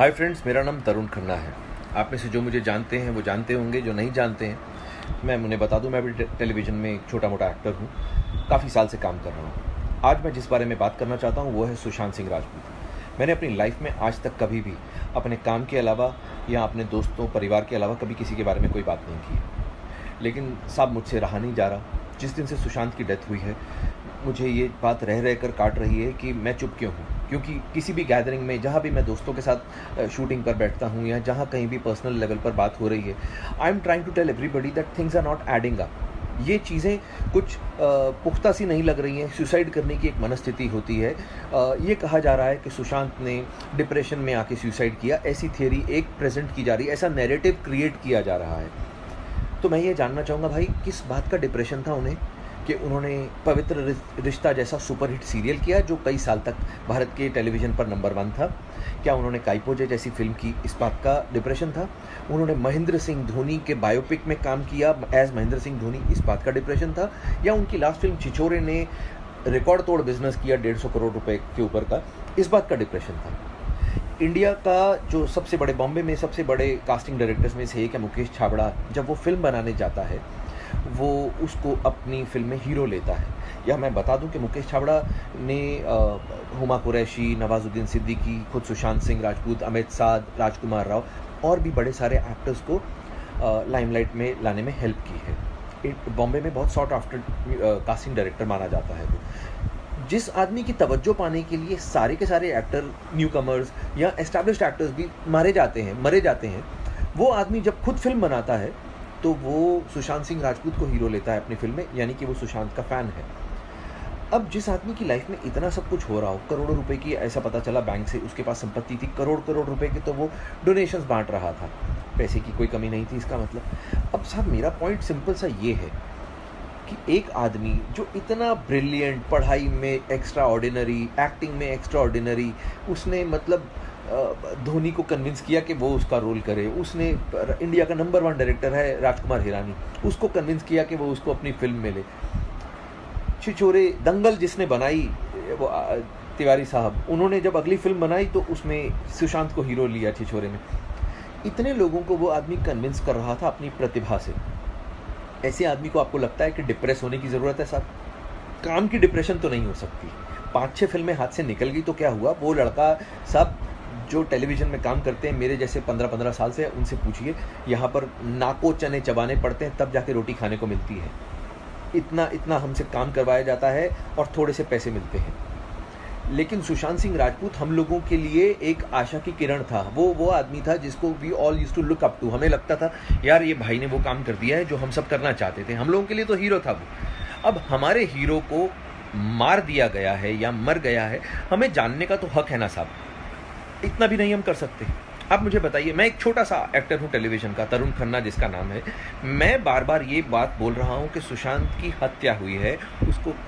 Hi friends, मेरा नाम तरुण खन्ना है। आप में से जो मुझे जानते हैं वो जानते होंगे, जो नहीं जानते हैं मैं उन्हें बता दूं, मैं भी टेलीविज़न में एक छोटा मोटा एक्टर हूं, काफ़ी साल से काम कर रहा हूं। आज मैं जिस बारे में बात करना चाहता हूं वो है सुशांत सिंह राजपूत। मैंने अपनी लाइफ में आज तक कभी भी अपने काम के अलावा या अपने दोस्तों परिवार के अलावा कभी किसी के बारे में कोई बात नहीं की, लेकिन साहब मुझसे रहा नहीं जा रहा। जिस दिन से सुशांत की डेथ हुई है मुझे ये बात रह रह कर काट रही है कि मैं चुप क्यों हूँ, क्योंकि किसी भी गैदरिंग में जहाँ भी मैं दोस्तों के साथ शूटिंग पर बैठता हूँ या जहाँ कहीं भी पर्सनल लेवल पर बात हो रही है, I am trying to tell everybody that things are not adding up. ये चीज़ें कुछ पुख्ता सी नहीं लग रही हैं। सुसाइड करने की एक मनस्थिति होती है। ये कहा जा रहा है कि सुशांत ने डिप्रेशन में आके सुसाइड किया, ऐसी थियरी एक प्रेजेंट की जा रही है, ऐसा नैरेटिव क्रिएट किया जा रहा है। तो मैं ये जानना चाहूँगा भाई, किस बात का डिप्रेशन था उन्हें कि उन्होंने पवित्र रिश्ता जैसा सुपरहिट सीरियल किया जो कई साल तक भारत के टेलीविज़न पर नंबर 1 था? क्या उन्होंने काइपोजे जैसी फिल्म की, इस बात का डिप्रेशन था? उन्होंने महेंद्र सिंह धोनी के बायोपिक में काम किया एज महेंद्र सिंह धोनी, इस बात का डिप्रेशन था? या उनकी लास्ट फिल्म छिछोरे ने रिकॉर्ड तोड़ बिजनेस किया 150 करोड़ रुपए के ऊपर का, इस बात का डिप्रेशन था? इंडिया का जो सबसे बड़े, बॉम्बे में सबसे बड़े कास्टिंग डायरेक्टर्स में से एक है मुकेश छाबड़ा, जब वो फिल्म बनाने जाता है वो उसको अपनी फिल्म में हीरो लेता है। या मैं बता दूं कि मुकेश छाबड़ा ने हुमा कुरैशी, नवाजुद्दीन सिद्दीकी, खुद सुशांत सिंह राजपूत, अमित साध, राजकुमार राव और भी बड़े सारे एक्टर्स को लाइमलाइट में लाने में हेल्प की है। बॉम्बे में बहुत सॉर्ट आफ्टर कास्टिंग डायरेक्टर माना जाता है वो। जिस आदमी की तवज्जो पाने के लिए सारे के सारे एक्टर, न्यू कमर्स या एस्टैब्लिश्ड एक्टर्स भी मरे जाते हैं, वो आदमी जब खुद फिल्म बनाता है तो वो सुशांत सिंह राजपूत को हीरो लेता है अपनी फिल्म में, यानी कि वो सुशांत का फ़ैन है। अब जिस आदमी की लाइफ में इतना सब कुछ हो रहा हो, करोड़ों रुपए की, ऐसा पता चला बैंक से उसके पास संपत्ति थी, करोड़ करोड़ रुपए की, तो वो डोनेशंस बांट रहा था, पैसे की कोई कमी नहीं थी इसका मतलब। अब साहब मेरा पॉइंट सिंपल सा ये है कि एक आदमी जो इतना ब्रिलियंट, पढ़ाई में एक्स्ट्रा ऑर्डिनरी, एक्टिंग में एक्स्ट्रा ऑर्डिनरी, उसने मतलब धोनी को कन्विंस किया कि वो उसका रोल करे। उसने इंडिया का नंबर 1 डायरेक्टर है राजकुमार हिरानी, उसको कन्विंस किया कि वो उसको अपनी फिल्म में ले। छिछोरे, दंगल जिसने बनाई वो तिवारी साहब, उन्होंने जब अगली फिल्म बनाई तो उसमें सुशांत को हीरो लिया छिछोरे में। इतने लोगों को वो आदमी कन्विंस कर रहा था अपनी प्रतिभा से। ऐसे आदमी को आपको लगता है कि डिप्रेस होने की ज़रूरत है साहब? काम की डिप्रेशन तो नहीं हो सकती। 5-6 फिल्में हाथ से निकल गई तो क्या हुआ? वो लड़का साहब जो टेलीविज़न में काम करते हैं, मेरे जैसे 15-15 साल से, उनसे पूछिए, यहाँ पर नाको चने चबाने पड़ते हैं तब जाके रोटी खाने को मिलती है। इतना हमसे काम करवाया जाता है और थोड़े से पैसे मिलते हैं। लेकिन सुशांत सिंह राजपूत हम लोगों के लिए एक आशा की किरण था। वो आदमी था जिसको we all used to look up to. हमें लगता था यार ये भाई ने वो काम कर दिया है जो हम सब करना चाहते थे। हम लोगों के लिए तो हीरो था वो। अब हमारे हीरो को मार दिया गया है या मर गया है, हमें जानने का तो हक है ना साहब? इतना भी नहीं हम कर सकते? आप मुझे बताइए, मैं एक छोटा सा एक्टर हूँ टेलीविज़न का, तरुण खन्ना जिसका नाम है। मैं बार बार ये बात बोल रहा हूँ कि सुशांत की हत्या हुई है,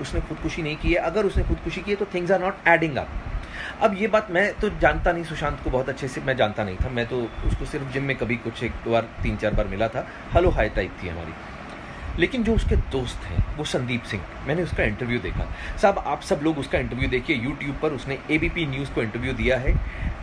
उसने खुदकुशी नहीं की है। अगर उसने खुदकुशी की है तो things are not adding up. अब ये बात मैं तो जानता नहीं, सुशांत को बहुत अच्छे से मैं जानता नहीं था। मैं तो उसको सिर्फ जिम में कभी कुछ 1-2 बार 3-4 बार मिला था, हेलो हाय टाइप थी हमारी। लेकिन जो उसके दोस्त हैं वो संदीप सिंह, मैंने उसका इंटरव्यू देखा साहब। आप सब लोग उसका इंटरव्यू देखिए यूट्यूब पर। उसने एबीपी न्यूज़ को इंटरव्यू दिया है।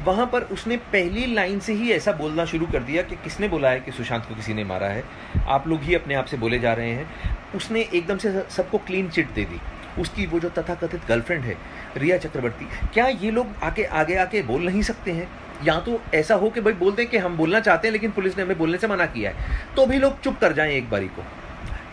वहाँ पर उसने पहली लाइन से ही ऐसा बोलना शुरू कर दिया कि किसने बोला है कि सुशांत को किसी ने मारा है, आप लोग ही अपने आप से बोले जा रहे हैं। उसने एकदम से सबको क्लीन चिट दे दी। उसकी वो जो तथाकथित गर्लफ्रेंड है रिया चक्रवर्ती, क्या ये लोग आगे आके बोल नहीं सकते हैं? या तो ऐसा हो कि भाई बोल दें कि हम बोलना चाहते हैं लेकिन पुलिस ने हमें बोलने से मना किया है, तो भी लोग चुप कर जाएं एक बारी को।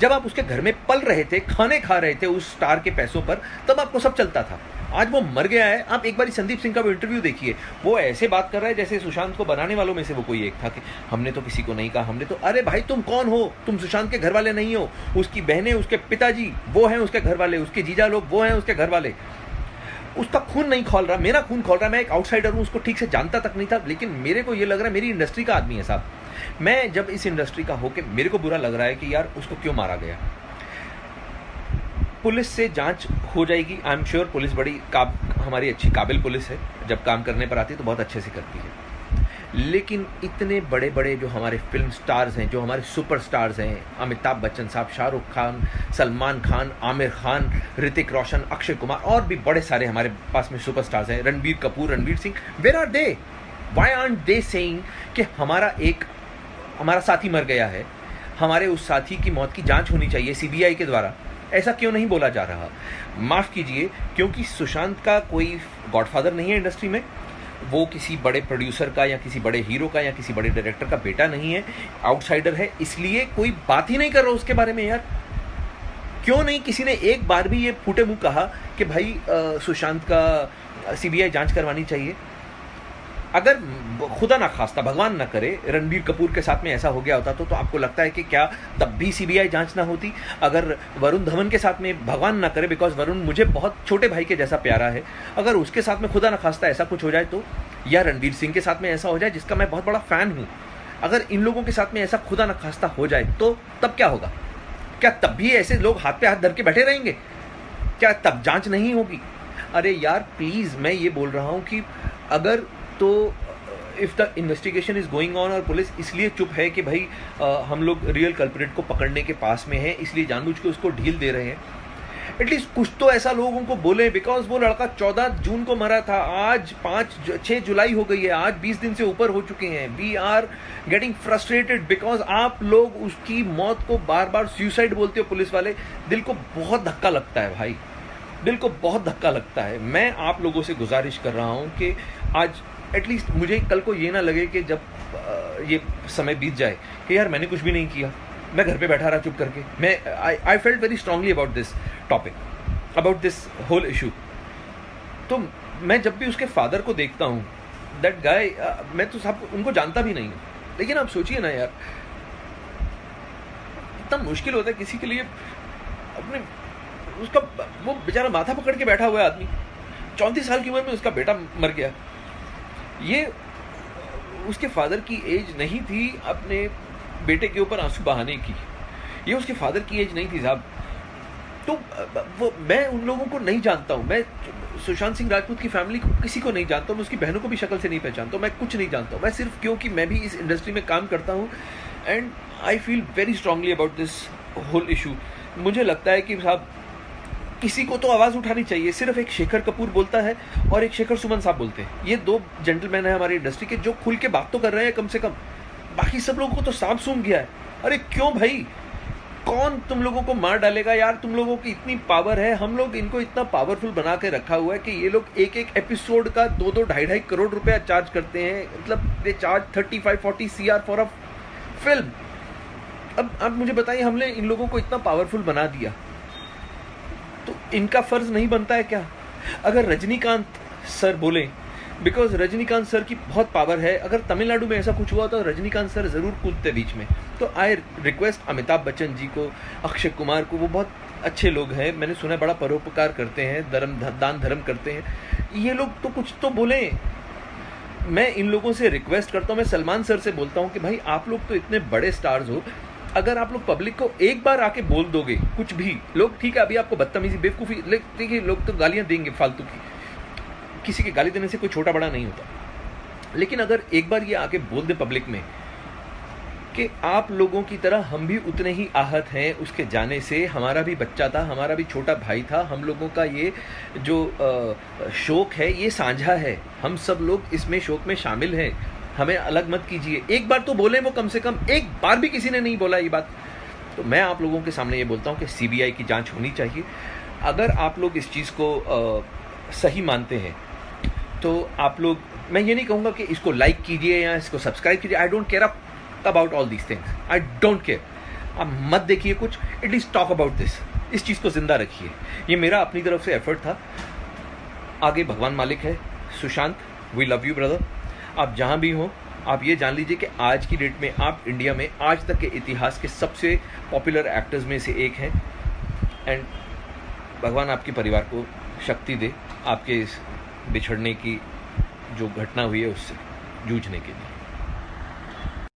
जब आप उसके घर में पल रहे थे, खाने खा रहे थे उस स्टार के पैसों पर, तब आपको सब चलता था। आज वो मर गया है। आप एक बार संदीप सिंह का वो इंटरव्यू देखिए, वो ऐसे बात कर रहा है जैसे सुशांत को बनाने वालों में से वो कोई एक था कि हमने तो किसी को नहीं कहा, हमने तो। अरे भाई तुम कौन हो? तुम सुशांत के घर वाले नहीं हो। उसकी बहनें, उसके पिताजी वो हैं उसके घर वाले, उसके जीजा लोग वो हैं उसके घर वाले। उसका खून नहीं खौल रहा, मेरा खून खौल रहा। मैं एक आउटसाइडर हूँ, उसको ठीक से जानता तक नहीं था, लेकिन मेरे को ये लग रहा है मेरी इंडस्ट्री का आदमी है साहब। मैं जब इस इंडस्ट्री का होके मेरे को बुरा लग रहा है कि यार उसको क्यों मारा गया। पुलिस से जांच हो जाएगी, आई एम श्योर। पुलिस बड़ी हमारी अच्छी काबिल पुलिस है, जब काम करने पर आती है तो बहुत अच्छे से करती है। लेकिन इतने बड़े बड़े जो हमारे फिल्म स्टार्स हैं, जो हमारे सुपर स्टार्स हैं, अमिताभ बच्चन साहब, शाहरुख खान, सलमान खान, आमिर खान, ऋतिक रोशन, अक्षय कुमार और भी बड़े सारे हमारे पास में सुपर स्टार्स हैं, Ranbir Kapoor, Ranveer Singh, where are they? Why aren't they saying कि हमारा साथी मर गया है, हमारे उस साथी की मौत की जांच होनी चाहिए सीबीआई के द्वारा? ऐसा क्यों नहीं बोला जा रहा? माफ़ कीजिए, क्योंकि सुशांत का कोई गॉडफादर नहीं है इंडस्ट्री में, वो किसी बड़े प्रोड्यूसर का या किसी बड़े हीरो का या किसी बड़े डायरेक्टर का बेटा नहीं है, आउटसाइडर है, इसलिए कोई बात ही नहीं कर रहा उसके बारे में। यार क्यों नहीं किसी ने एक बार भी ये फूटे मुंह कहा कि भाई सुशांत का सीबीआई जांच करवानी चाहिए? अगर खुदा ना खास्ता, भगवान ना करे, रणबीर कपूर के साथ में ऐसा हो गया होता तो आपको लगता है कि क्या तब भी सीबीआई जांच ना होती? अगर वरुण धवन के साथ में, भगवान ना करे, बिकॉज वरुण मुझे बहुत छोटे भाई के जैसा प्यारा है, अगर उसके साथ में खुदा ना खास्ता ऐसा कुछ हो जाए तो, या रणवीर सिंह के साथ में ऐसा हो जाए जिसका मैं बहुत बड़ा फैन हूँ, अगर इन लोगों के साथ में ऐसा खुदा ना खास्ता हो जाए तो तब क्या होगा? क्या तब भी ऐसे लोग हाथ पे हाथ धर के बैठे रहेंगे? क्या तब जांच नहीं होगी? अरे यार प्लीज़, मैं ये बोल रहा हूँ कि अगर तो if the investigation is going on और पुलिस इसलिए चुप है कि भाई हम लोग रियल कल्प्रिट को पकड़ने के पास में हैं, इसलिए जानबूझ के उसको ढील दे रहे हैं, एटलीस्ट कुछ तो ऐसा लोगों को बोले। बिकॉज वो लड़का 14 जून को मरा था, आज 6 जुलाई हो गई है, आज 20 दिन से ऊपर हो चुके हैं। We are getting frustrated because आप लोग उसकी मौत को बार बार सुसाइड बोलते हो पुलिस वाले। दिल को बहुत धक्का लगता है भाई, दिल को बहुत धक्का लगता है। मैं आप लोगों से गुजारिश कर रहा हूँ कि आज एटलीस्ट मुझे कल को ये ना लगे कि जब ये समय बीत जाए कि यार मैंने कुछ भी नहीं किया, मैं घर पे बैठा रहा चुप करके। मैं I felt very strongly about this topic, about this whole issue. तो मैं जब भी उसके फादर को देखता हूँ, दैट गाय, मैं तो सब उनको जानता भी नहीं हूँ, लेकिन आप सोचिए ना यार, इतना मुश्किल होता है किसी के लिए अपने, उसका वो बेचारा माथा पकड़ के बैठा हुआ है आदमी, 34 साल की उम्र में उसका बेटा मर गया। ये उसके फादर की एज नहीं थी अपने बेटे के ऊपर आंसू बहाने की, ये उसके फादर की एज नहीं थी साहब। तो वो मैं उन लोगों को नहीं जानता हूँ, मैं सुशांत सिंह राजपूत की फैमिली को किसी को नहीं जानता हूँ, मैं उसकी बहनों को भी शक्ल से नहीं पहचानता हूँ, मैं कुछ नहीं जानता हूँ। मैं सिर्फ क्योंकि मैं भी इस इंडस्ट्री में काम करता हूँ and I feel very strongly about this whole issue. मुझे लगता है कि साहब किसी को तो आवाज़ उठानी चाहिए। सिर्फ एक शेखर कपूर बोलता है और एक शेखर सुमन साहब बोलते हैं, ये दो जेंटलमैन हैं हमारी इंडस्ट्री के जो खुल के बात तो कर रहे हैं कम से कम, बाकी सब लोगों को तो सांप सूंघ गया है। अरे क्यों भाई, कौन तुम लोगों को मार डालेगा यार? तुम लोगों की इतनी पावर है, हम लोग इनको इतना पावरफुल बना के रखा हुआ है कि ये लोग एक एक एपिसोड का 2-2 ढाई करोड़ रुपया चार्ज करते हैं। मतलब they charge 35-40 CR for a film. अब आप मुझे बताइए, हमने इन लोगों को इतना पावरफुल बना दिया तो इनका फर्ज नहीं बनता है क्या? अगर रजनीकांत सर बोले, बिकॉज रजनीकांत सर की बहुत पावर है, अगर तमिलनाडु में ऐसा कुछ हुआ तो रजनीकांत सर जरूर कूदते बीच में। तो आई रिक्वेस्ट अमिताभ बच्चन जी को, अक्षय कुमार को, वो बहुत अच्छे लोग हैं, मैंने सुना है बड़ा परोपकार करते हैं, दान धर्म करते हैं, ये लोग तो कुछ तो बोले। मैं इन लोगों से रिक्वेस्ट करता हूँ, मैं सलमान सर से बोलता हूँ कि भाई आप लोग तो इतने बड़े स्टार्स हो, अगर आप लोग पब्लिक को एक बार आके बोल दोगे कुछ भी, लोग ठीक है अभी आपको बदतमीजी बेवकूफ़ी, देखिए लोग तो गालियाँ देंगे फालतू की, किसी के गाली देने से कोई छोटा बड़ा नहीं होता, लेकिन अगर एक बार ये आके बोल दे पब्लिक में कि आप लोगों की तरह हम भी उतने ही आहत हैं उसके जाने से, हमारा भी बच्चा था, हमारा भी छोटा भाई था, हम लोगों का ये जो शोक है ये साझा है, हम सब लोग इसमें शोक में शामिल हैं, हमें अलग मत कीजिए। एक बार तो बोले वो, कम से कम एक बार भी किसी ने नहीं बोला ये बात। तो मैं आप लोगों के सामने ये बोलता हूँ कि सीबीआई की जांच होनी चाहिए। अगर आप लोग इस चीज़ को सही मानते हैं तो आप लोग, मैं ये नहीं कहूँगा कि इसको लाइक कीजिए या इसको सब्सक्राइब कीजिए, I don't care about all these things, I don't care. आप मत देखिए कुछ, एटलीस्ट टॉक अबाउट दिस, इस चीज़ को जिंदा रखिए। ये मेरा अपनी तरफ से एफर्ट था, आगे भगवान मालिक है। Sushant, we love you brother. आप जहाँ भी हों, आप ये जान लीजिए कि आज की डेट में आप इंडिया में आज तक के इतिहास के सबसे पॉपुलर एक्टर्स में से एक हैं एंड भगवान आपके परिवार को शक्ति दे आपके इस बिछड़ने की जो घटना हुई है उससे जूझने के लिए।